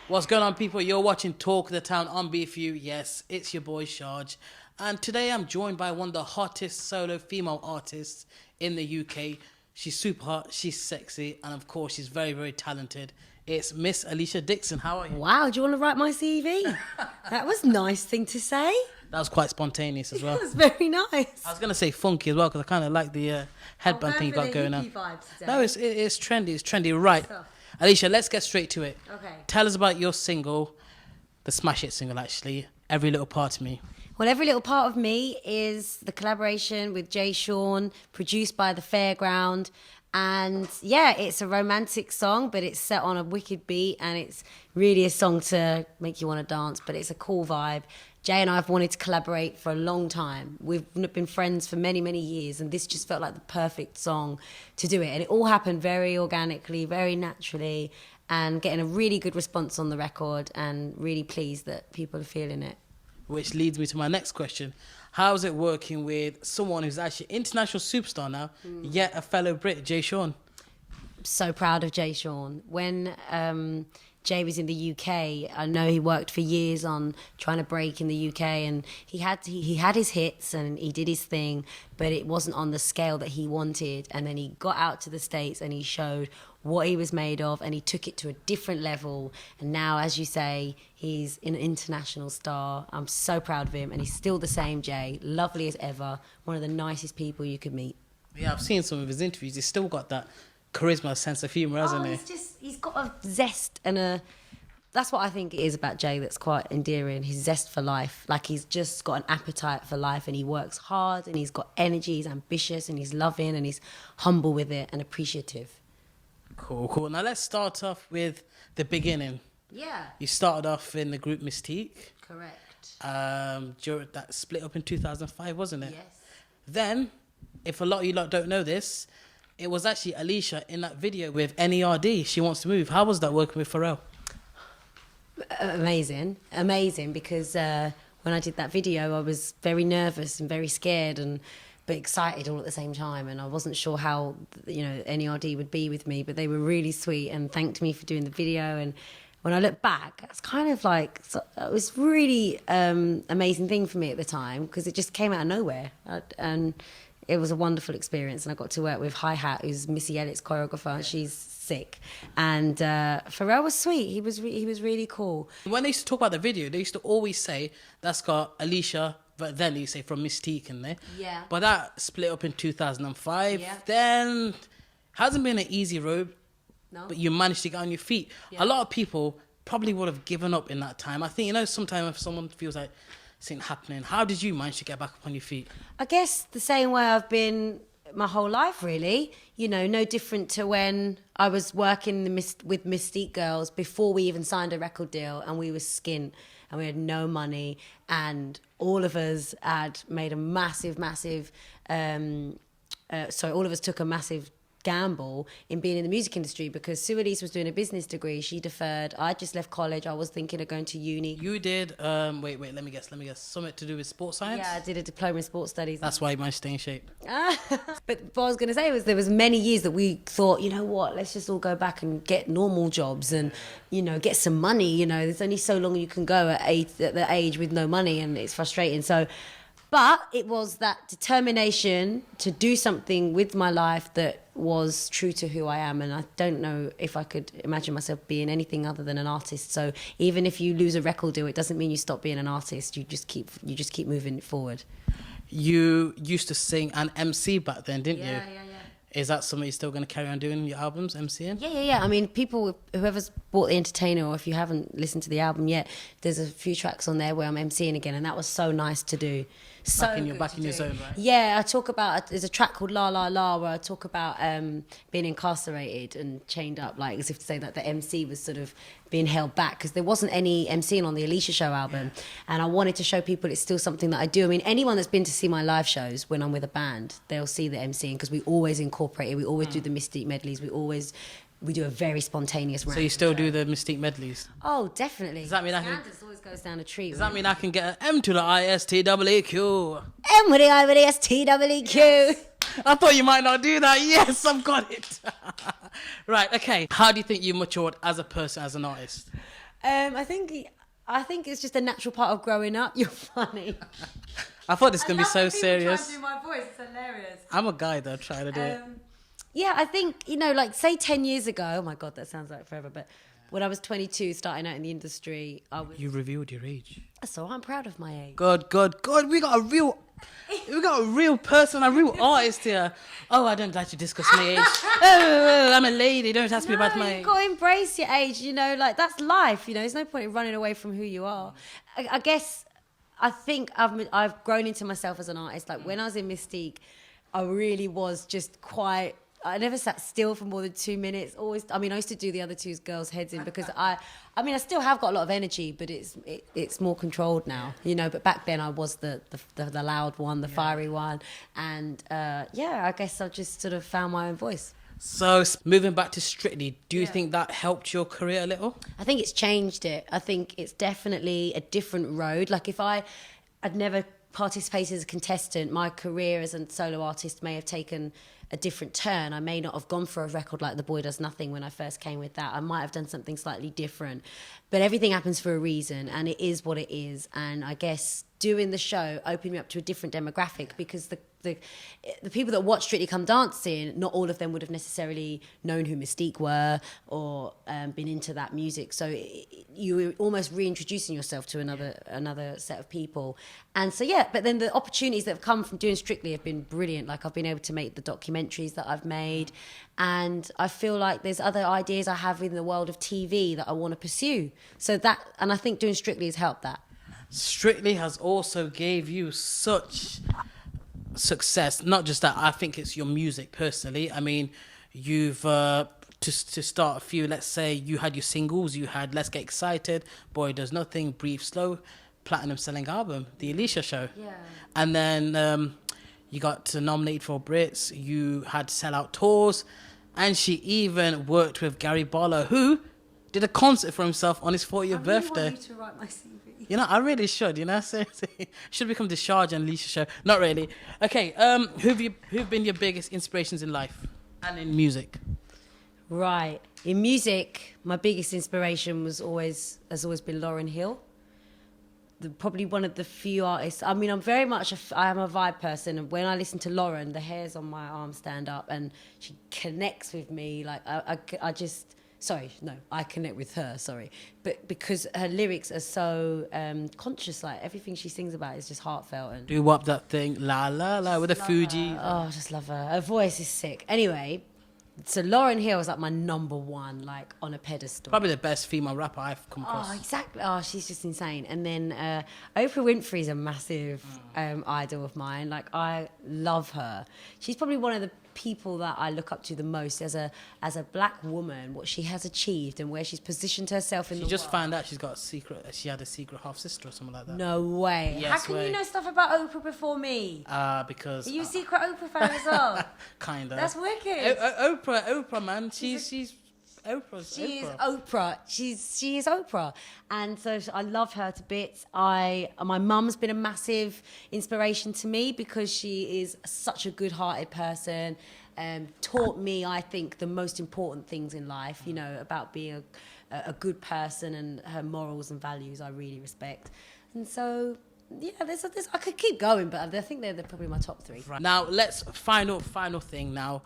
What's going on, people? You're watching Talk of the Town on B4U. Yes, it's your boy Sharj. And today I'm joined by one of the hottest solo female artists in the UK. She's super hot, she's sexy, and of course she's very, very talented. It's Miss Alesha Dixon. How are you? Wow, do you want to write my CV? That was a nice thing to say. That was quite spontaneous as well. That was very nice. I was going to say funky as well because I kind of like the headband thing you got going on. No, it's trendy. It's trendy. Right. Alesha, let's get straight to it. Okay. Tell us about your single, the smash hit single actually, Every Little Part of Me. Well, Every Little Part of Me is the collaboration with Jay Sean, produced by The Fairground. And yeah, it's a romantic song, but it's set on a wicked beat, and it's really a song to make you want to dance, but it's a cool vibe. Jay and I have wanted to collaborate for a long time. We've been friends for many, many years, and this just felt like the perfect song to do it. And it all happened very organically, very naturally, and getting a really good response on the record, and really pleased that people are feeling it. Which leads me to my next question. How's it working with someone who's actually international superstar now, yet a fellow Brit, Jay Sean? So proud of Jay Sean. When Jay was in the UK, I know he worked for years on trying to break in the UK, and he had his hits and he did his thing, but it wasn't on the scale that he wanted. And then he got out to the States and he showed what he was made of, and he took it to a different level. And now, as you say, he's an international star. I'm so proud of him, and he's still the same Jay, lovely as ever, one of the nicest people you could meet. Yeah, I've seen some of his interviews. He's still got that charisma, sense of humour, hasn't he? He's got a zest and that's what I think it is about Jay that's quite endearing, his zest for life. Like, he's just got an appetite for life, and he works hard, and he's got energy, he's ambitious, and he's loving, and he's humble with it and appreciative. Cool. Now let's start off with the beginning. Yeah. You started off in the group Mystique. Correct. That split up in 2005, wasn't it? Yes. Then, if a lot of you lot don't know this, it was actually Alesha in that video with NERD, She Wants to Move. How was that working with Pharrell? Amazing, because when I did that video, I was very nervous and very scared but excited all at the same time, and I wasn't sure how NERD would be with me, but they were really sweet and thanked me for doing the video. And when I look back, it's kind of like, it was really amazing thing for me at the time, because it just came out of nowhere, and it was a wonderful experience. And I got to work with Hi Hat, who's Missy Elliott's choreographer, and she's sick. And Pharrell was sweet. He was really cool. When they used to talk about the video, they used to always say that's got Alesha, but then you say from Mystique in there. Yeah. But that split up in 2005. Yeah. Then hasn't been an easy road. No. But you managed to get on your feet. Yeah. A lot of people probably would have given up in that time. I think, sometimes if someone feels like something happening, how did you manage to get back up on your feet? I guess the same way I've been my whole life, really. No different to when I was working with Mystique Girls before we even signed a record deal, and we were skint and we had no money, and all of us had made a massive all of us took a massive gamble in being in the music industry, because Sue Elise was doing a business degree. She deferred. I just left college. I was thinking of going to uni. You did, wait, let me guess. Something to do with sports science? Yeah, I did a diploma in sports studies. That's why you managed to stay in shape. But what I was going to say was, there was many years that we thought, you know what, let's just all go back and get normal jobs and, get some money. There's only so long you can go at the age with no money, and it's frustrating. So, but it was that determination to do something with my life that was true to who I am, and I don't know if I could imagine myself being anything other than an artist. So even if you lose a record deal, it doesn't mean you stop being an artist. You just keep moving forward. You used to sing and MC back then, didn't you? Yeah. Is that something you're still going to carry on doing in your albums, MCing? Yeah. I mean, whoever's bought The Entertainer, or if you haven't listened to the album yet, there's a few tracks on there where I'm MCing again, and that was so nice to do. Back in your zone, right? Yeah, I talk about, there's a track called La La La where I talk about being incarcerated and chained up, like as if to say that the MC was sort of being held back, because there wasn't any MCing on the Alesha Show album. Yeah. And I wanted to show people it's still something that I do. I mean, anyone that's been to see my live shows when I'm with a band, they'll see the MCing, because we always incorporate it. We always do the Mystique medleys. We do a very spontaneous round. So you still do the Mystique medleys? Oh, definitely. Does that mean Candace always goes down a treat. Does that mean I can get an M to the ISTEEQ? M with the I with the STEEQ. Yes. I thought you might not do that. Yes, I've got it. Right, okay. How do you think you matured as a person, as an artist? I think it's just a natural part of growing up. You're funny. I thought this was going to be so serious. Trying to do my voice. It's hilarious. I'm a guy though, trying to do it. Yeah, I think, like say 10 years ago, oh my God, that sounds like forever, but when I was 22, starting out in the industry, You revealed your age. So I'm proud of my age. God, we got a real person, a real artist here. Oh, I don't like to discuss my age. Oh, I'm a lady, don't ask me about my age. You've got to embrace your age, like that's life, there's no point in running away from who you are. I think I've grown into myself as an artist. Like when I was in Mystique, I really was just I never sat still for more than 2 minutes. I used to do the other two girls' heads in because I still have got a lot of energy, but it's more controlled now, But back then I was the loud one, the fiery one, and I guess I just sort of found my own voice. So moving back to Strictly, do you think that helped your career a little? I think it's changed it. I think it's definitely a different road. Like if I'd never participated as a contestant, my career as a solo artist may have taken a different turn. I may not have gone for a record like The Boy Does Nothing when I first came with that. I might have done something slightly different. But everything happens for a reason, and it is what it is. And I guess doing the show opened me up to a different demographic, because the people that watch Strictly Come Dancing, not all of them would have necessarily known who Mystique were or been into that music. So you were almost reintroducing yourself to another set of people. And so, but then the opportunities that have come from doing Strictly have been brilliant. Like I've been able to make the documentaries that I've made. And I feel like there's other ideas I have in the world of TV that I want to pursue. And I think doing Strictly has helped that. Strictly has also gave you such success. Not just that, I think it's your music personally. I mean, you've to start a few, let's say you had your singles, you had Let's Get Excited, Boy Does Nothing, Breathe Slow, platinum selling album, The Alesha Show. And then you got nominated for Brits, you had sellout tours, and she even worked with Gary Barlow, who did a concert for himself on his 40th birthday. I want you to write my CV. I really should, seriously. Should become the Sharjah and Alesha Show. Not really. Okay, who've been your biggest inspirations in life and in music? Right. In music, my biggest inspiration has always been Lauryn Hill. Probably one of the few artists. I mean, I am a vibe person, and when I listen to Lauryn, the hairs on my arm stand up, and she connects with me. Like I connect with her, but because her lyrics are so conscious, like everything she sings about is just heartfelt. And do up that thing, la la la, with the Fuji. I just love her. Her voice is sick. Anyway, so Lauryn Hill is like my number one, like on a pedestal. Probably the best female rapper I've come across. Oh, exactly. Oh, she's just insane. And then Oprah Winfrey's a massive idol of mine. Like I love her. She's probably one of the people that I look up to the most as a black woman, what she has achieved and where she's positioned herself in the world. She just found out she had a secret half sister or something like that. No way. Yes, how can you know stuff about Oprah before me? Because are you a secret Oprah fan as well? Kinda. That's wicked. Oprah, man. She's Oprah. She is Oprah. She is Oprah, and so I love her to bits. My mum's been a massive inspiration to me because she is such a good-hearted person. Taught me, I think, the most important things in life. About being a good person, and her morals and values I really respect. And so, there's I could keep going, but I think they're probably my top three. Right. Now let's final thing now.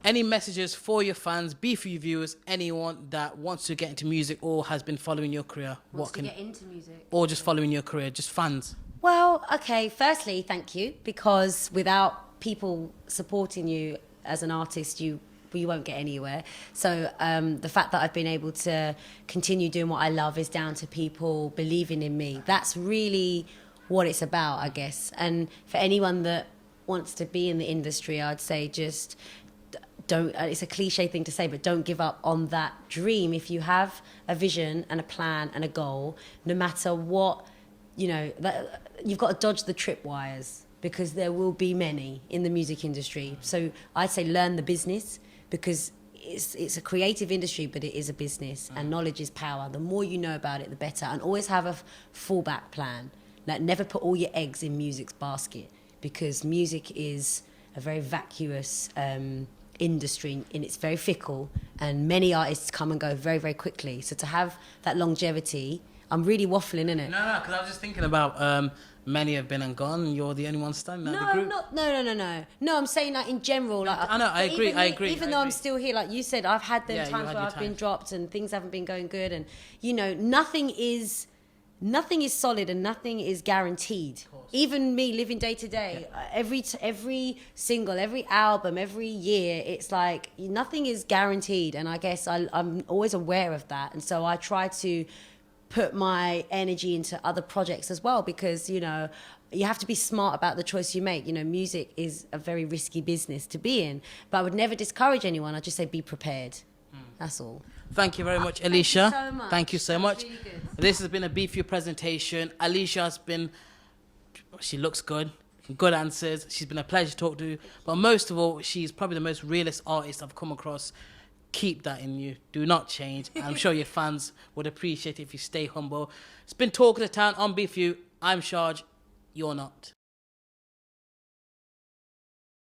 Any messages for your fans, B4U viewers, anyone that wants to get into music or has been following your career? Get into music? Or just following your career, just fans? Well, okay, firstly, thank you, because without people supporting you as an artist, you won't get anywhere. So the fact that I've been able to continue doing what I love is down to people believing in me. That's really what it's about, I guess. And for anyone that wants to be in the industry, I'd say just... it's a cliche thing to say, but don't give up on that dream. If you have a vision and a plan and a goal, no matter what, you've got to dodge the tripwires, because there will be many in the music industry. So I'd say learn the business, because it's a creative industry, but it is a business, and knowledge is power. The more you know about it, the better. And always have a fallback plan. Like, never put all your eggs in music's basket, because music is a very vacuous industry and it's very fickle, and many artists come and go very, very quickly. So to have that longevity, I'm really waffling, innit? No, because I was just thinking about many have been and gone, and you're the only one standing at the group. No, I'm saying like in general. Like, I know, I agree. Even though I'm still here, like you said, I've had them times where I've been dropped and things haven't been going good, and you know, nothing is solid and nothing is guaranteed. Even me living day to day, every single, every album, every year, it's like nothing is guaranteed, and I guess I'm always aware of that, and so I try to put my energy into other projects as well, because you know, you have to be smart about the choice you make. You know, music is a very risky business to be in, but I would never discourage anyone. I'd just say be prepared. That's all. Thank you very much, Alesha. Thank you so much. Thank you so much. Really good. This has been a B4U presentation. Alesha's been, she looks good answers. She's been a pleasure to talk to, but most of all, she's probably the most realist artist I've come across. Keep that in you. Do not change. I'm sure your fans would appreciate it if you stay humble. It's been Talk of the Town on B4U. I'm Sharj. You're not.